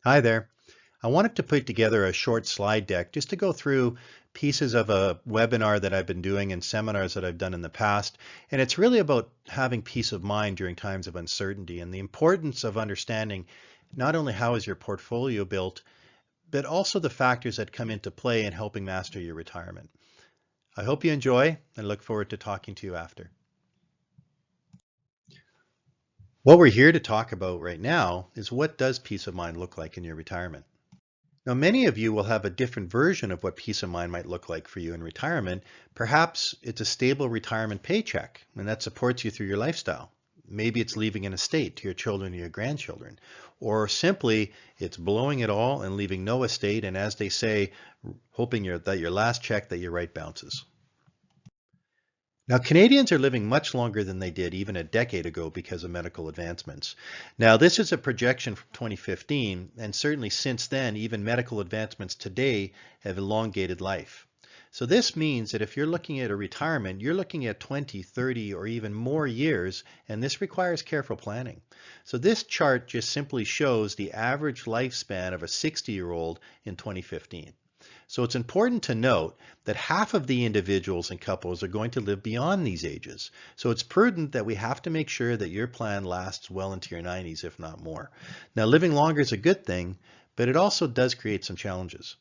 Hi there. I wanted to put together a short slide deck just to go through pieces of a webinar that I've been doing and seminars that I've done in the past. And it's really about having peace of mind during times of uncertainty and the importance of understanding not only how is your portfolio built, but also the factors that come into play in helping master your retirement. I hope you enjoy and look forward to talking to you after. What we're here to talk about right now is what does peace of mind look like in your retirement? Now, many of you will have a different version of what peace of mind might look like for you in retirement. Perhaps it's a stable retirement paycheck, and that supports you through your lifestyle. Maybe it's leaving an estate to your children or your grandchildren, or simply it's blowing it all and leaving no estate, and as they say, hoping that your last check that you write bounces. Now, Canadians are living much longer than they did even a decade ago because of medical advancements. Now, this is a projection from 2015, and certainly since then, even medical advancements today have elongated life. So this means that if you're looking at a retirement, you're looking at 20, 30, or even more years, and this requires careful planning. So this chart just simply shows the average lifespan of a 60-year-old in 2015. So it's important to note that half of the individuals and couples are going to live beyond these ages. So it's prudent that we have to make sure that your plan lasts well into your 90s, if not more. Now, living longer is a good thing, but it also does create some challenges.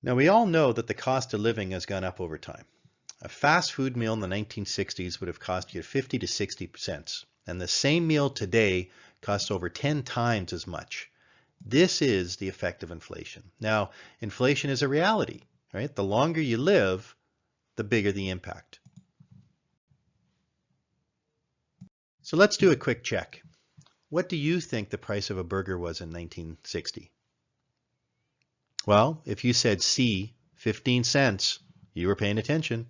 Now, we all know that the cost of living has gone up over time. A fast food meal in the 1960s would have cost you 50 to 60 cents, and the same meal today costs over 10 times as much. This is the effect of inflation. Now, inflation is a reality, right? The longer you live, the bigger the impact. So let's do a quick check. What do you think the price of a burger was in 1960? Well, if you said C, 15 cents, you were paying attention.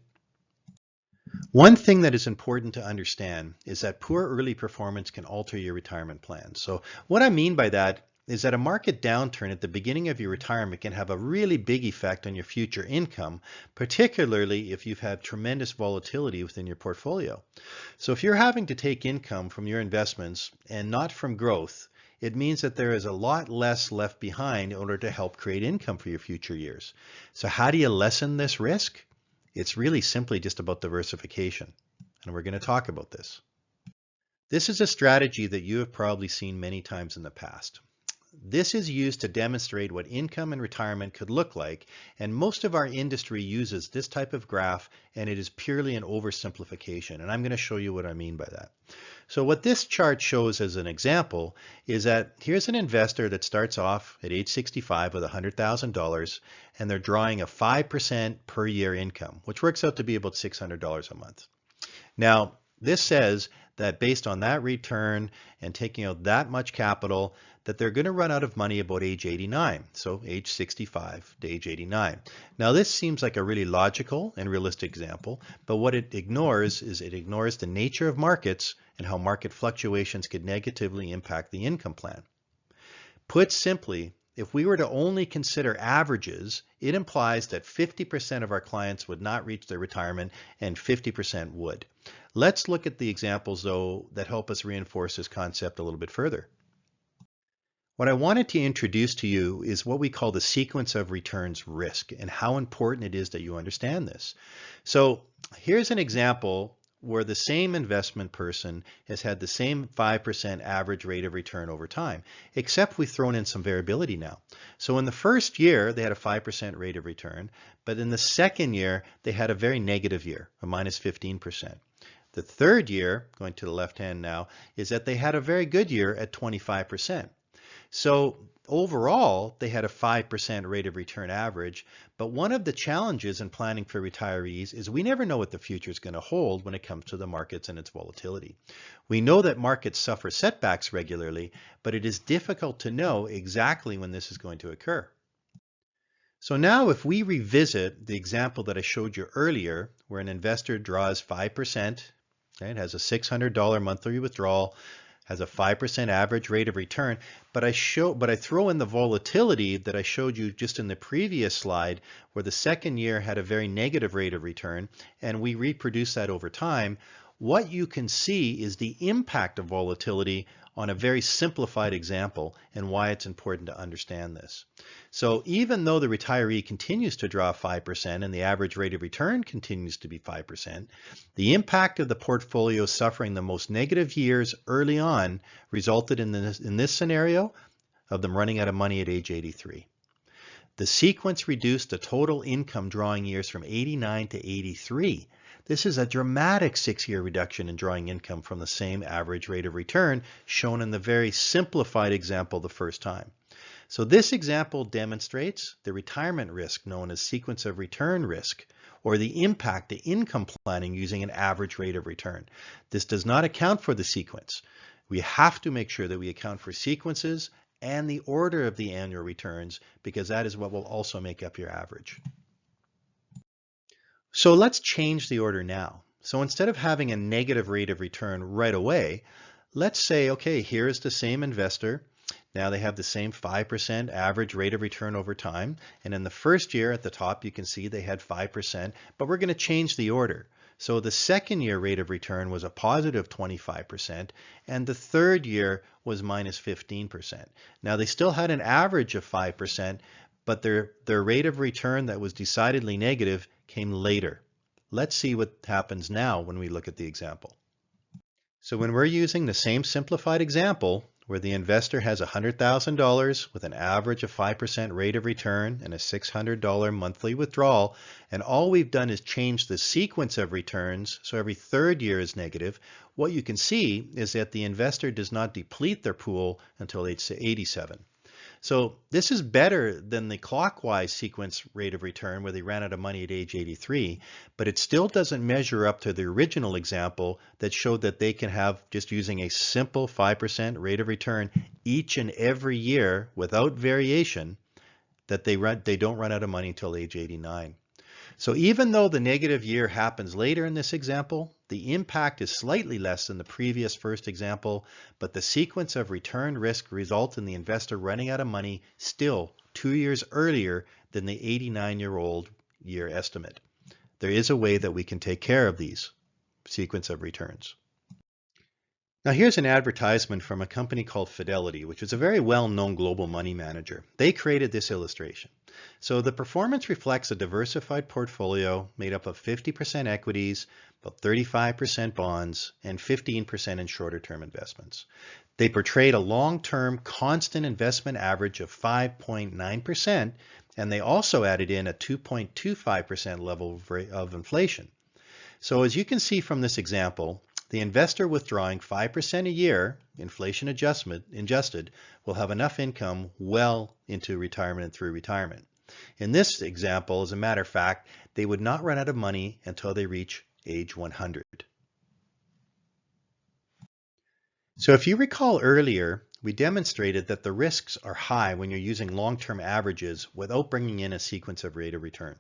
One thing that is important to understand is that poor early performance can alter your retirement plan. So what I mean by that is that a market downturn at the beginning of your retirement can have a really big effect on your future income, particularly if you've had tremendous volatility within your portfolio. So if you're having to take income from your investments and not from growth, it means that there is a lot less left behind in order to help create income for your future years. So how do you lessen this risk? It's really simply just about diversification, and we're going to talk about this. This is a strategy that you have probably seen many times in the past. This is used to demonstrate what income and retirement could look like, and most of our industry uses this type of graph, and it is purely an oversimplification, and I'm going to show you what I mean by that. So what this chart shows as an example is that here's an investor that starts off at age 65 with $100,000, and they're drawing a 5% per year income, which works out to be about $600 a month. Now, this says that based on that return and taking out that much capital, that they're going to run out of money about age 89, so age 65 to age 89. Now, this seems like a really logical and realistic example, but what it ignores is it ignores the nature of markets and how market fluctuations could negatively impact the income plan. Put simply, if we were to only consider averages, it implies that 50% of our clients would not reach their retirement and 50% would. Let's look at the examples, though, that help us reinforce this concept a little bit further. What I wanted to introduce to you is what we call the sequence of returns risk and how important it is that you understand this. So here's an example where the same investment person has had the same 5% average rate of return over time, except we've thrown in some variability now. So in the first year, they had a 5% rate of return, but in the second year, they had a very negative year, a minus 15%. The third year, going to the left hand now, is that they had a very good year at 25%. So overall, they had a 5% rate of return average, but one of the challenges in planning for retirees is we never know what the future is going to hold when it comes to the markets and its volatility. We know that markets suffer setbacks regularly, but it is difficult to know exactly when this is going to occur. So now if we revisit the example that I showed you earlier, where an investor draws 5%, okay, it has a $600 monthly withdrawal, has a 5% average rate of return, but I throw in the volatility that I showed you just in the previous slide, where the second year had a very negative rate of return, and we reproduce that over time. What you can see is the impact of volatility on a very simplified example and why it's important to understand this. So even though the retiree continues to draw 5% and the average rate of return continues to be 5%, the impact of the portfolio suffering the most negative years early on resulted in this scenario of them running out of money at age 83. The sequence reduced the total income drawing years from 89 to 83. This is a dramatic 6-year reduction in drawing income from the same average rate of return shown in the very simplified example the first time. So this example demonstrates the retirement risk known as sequence of return risk, or the impact to income planning using an average rate of return. This does not account for the sequence. We have to make sure that we account for sequences and the order of the annual returns, because that is what will also make up your average. So let's change the order now. So instead of having a negative rate of return right away, let's say, okay, here is the same investor. Now they have the same 5% average rate of return over time. And in the first year at the top, you can see they had 5%, but we're going to change the order. So the second year rate of return was a positive 25%, and the third year was minus 15%. Now they still had an average of 5%, but their rate of return that was decidedly negative came later. Let's see what happens now when we look at the example. So when we're using the same simplified example, where the investor has $100,000 with an average of 5% rate of return and a $600 monthly withdrawal, and all we've done is change the sequence of returns, so every third year is negative, what you can see is that the investor does not deplete their pool until age 87. So this is better than the clockwise sequence rate of return where they ran out of money at age 83, but it still doesn't measure up to the original example that showed that they can have, just using a simple 5% rate of return each and every year without variation, that they don't run out of money until age 89. So even though the negative year happens later in this example, the impact is slightly less than the previous first example, but the sequence of return risk results in the investor running out of money still 2 years earlier than the 89-year-old year estimate. There is a way that we can take care of these sequence of returns. Now here's an advertisement from a company called Fidelity, which is a very well-known global money manager. They created this illustration. So the performance reflects a diversified portfolio made up of 50% equities, about 35% bonds, and 15% in shorter-term investments. They portrayed a long-term constant investment average of 5.9%, and they also added in a 2.25% level of inflation. So as you can see from this example, the investor withdrawing 5% a year, inflation adjusted, will have enough income well into retirement and through retirement. In this example, as a matter of fact, they would not run out of money until they reach age 100. So if you recall earlier, we demonstrated that the risks are high when you're using long-term averages without bringing in a sequence of rate of return.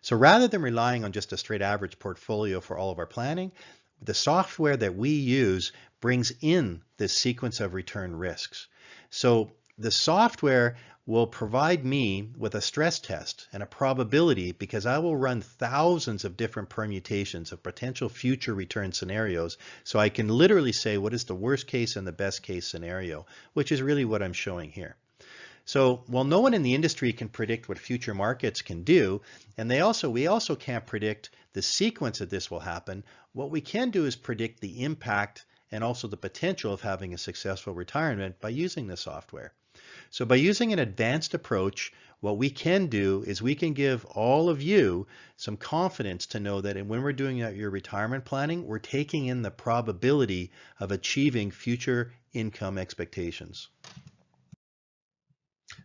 So rather than relying on just a straight average portfolio for all of our planning, the software that we use brings in this sequence of return risks. So the software will provide me with a stress test and a probability, because I will run thousands of different permutations of potential future return scenarios. So I can literally say what is the worst case and the best case scenario, which is really what I'm showing here. So while no one in the industry can predict what future markets can do, and we also can't predict the sequence that this will happen, what we can do is predict the impact and also the potential of having a successful retirement by using the software. So by using an advanced approach, what we can do is we can give all of you some confidence to know that when we're doing your retirement planning, we're taking in the probability of achieving future income expectations.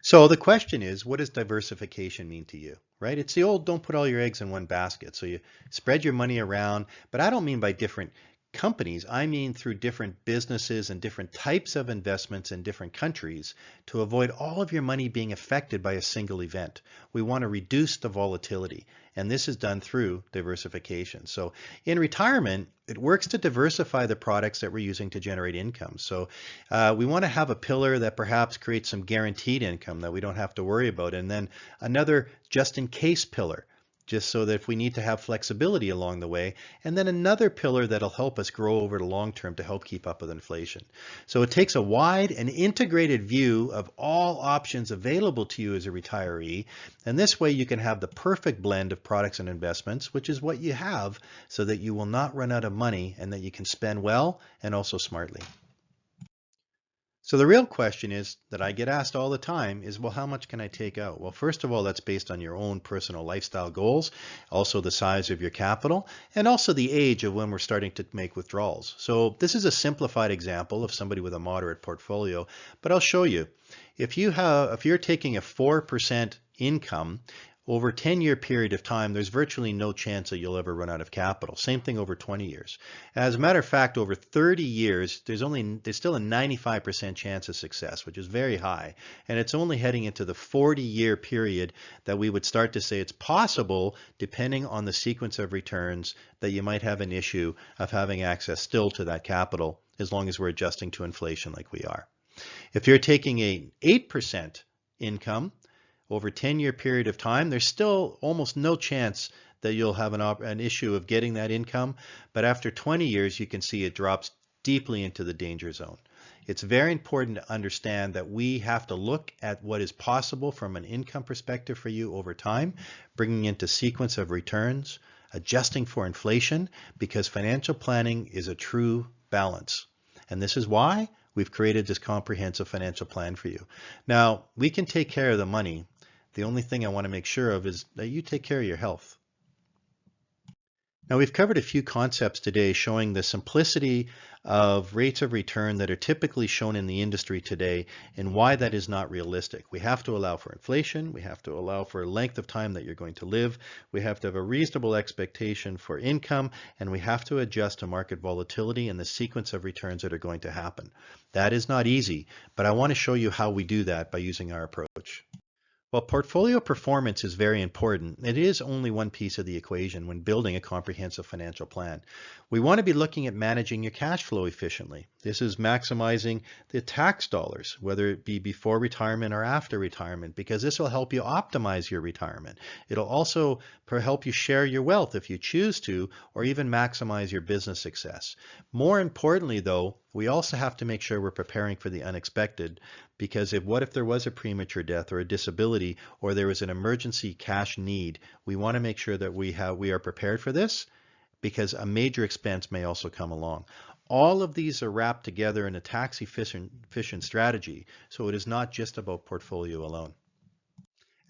So the question is, what does diversification mean to you, right? It's the old, don't put all your eggs in one basket. So you spread your money around, but I don't mean by different companies. I mean through different businesses and different types of investments in different countries to avoid all of your money being affected by a single event. We want to reduce the volatility, and this is done through diversification. So in retirement, it works to diversify the products that we're using to generate income. So we want to have a pillar that perhaps creates some guaranteed income that we don't have to worry about, and then another just in case pillar just so that if we need to have flexibility along the way, and then another pillar that'll help us grow over the long term to help keep up with inflation. So it takes a wide and integrated view of all options available to you as a retiree, and this way you can have the perfect blend of products and investments, which is what you have, so that you will not run out of money and that you can spend well and also smartly. So the real question is that I get asked all the time is, well, how much can I take out? Well, first of all, that's based on your own personal lifestyle goals, also the size of your capital, and also the age of when we're starting to make withdrawals. So this is a simplified example of somebody with a moderate portfolio, but I'll show you. If you're taking a 4% income, over a 10-year period of time, there's virtually no chance that you'll ever run out of capital. Same thing over 20 years. As a matter of fact, over 30 years, there's still a 95% chance of success, which is very high. And it's only heading into the 40-year period that we would start to say it's possible, depending on the sequence of returns, that you might have an issue of having access still to that capital, as long as we're adjusting to inflation like we are. If you're taking an 8% income, over a 10-year period of time, there's still almost no chance that you'll have an issue of getting that income. But after 20 years, you can see it drops deeply into the danger zone. It's very important to understand that we have to look at what is possible from an income perspective for you over time, bringing into sequence of returns, adjusting for inflation, because financial planning is a true balance. And this is why we've created this comprehensive financial plan for you. Now, we can take care of the money. The only thing I want to make sure of is that you take care of your health. Now, we've covered a few concepts today showing the simplicity of rates of return that are typically shown in the industry today and why that is not realistic. We have to allow for inflation. We have to allow for a length of time that you're going to live. We have to have a reasonable expectation for income, and we have to adjust to market volatility and the sequence of returns that are going to happen. That is not easy, but I want to show you how we do that by using our approach. While portfolio performance is very important, it is only one piece of the equation when building a comprehensive financial plan. We want to be looking at managing your cash flow efficiently. This is maximizing the tax dollars, whether it be before retirement or after retirement, because this will help you optimize your retirement. It'll also help you share your wealth if you choose to, or even maximize your business success. More importantly, though, we also have to make sure we're preparing for the unexpected, because what if there was a premature death or a disability, or there was an emergency cash need? We want to make sure that we are prepared for this, because a major expense may also come along. All of these are wrapped together in a tax efficient strategy, so it is not just about portfolio alone.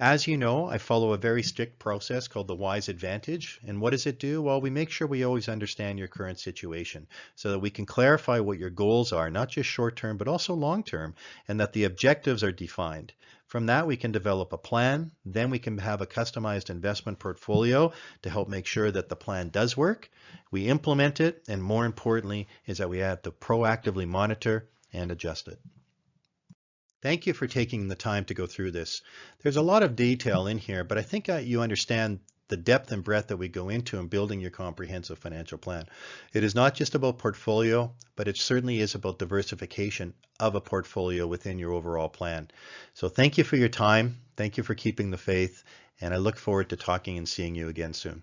As you know, I follow a very strict process called the WISE Advantage. And what does it do? Well, we make sure we always understand your current situation so that we can clarify what your goals are, not just short-term, but also long-term, and that the objectives are defined. From that, we can develop a plan. Then we can have a customized investment portfolio to help make sure that the plan does work. We implement it, and more importantly, is that we have to proactively monitor and adjust it. Thank you for taking the time to go through this. There's a lot of detail in here, but I think you understand the depth and breadth that we go into in building your comprehensive financial plan. It is not just about portfolio, but it certainly is about diversification of a portfolio within your overall plan. So thank you for your time. Thank you for keeping the faith, and I look forward to talking and seeing you again soon.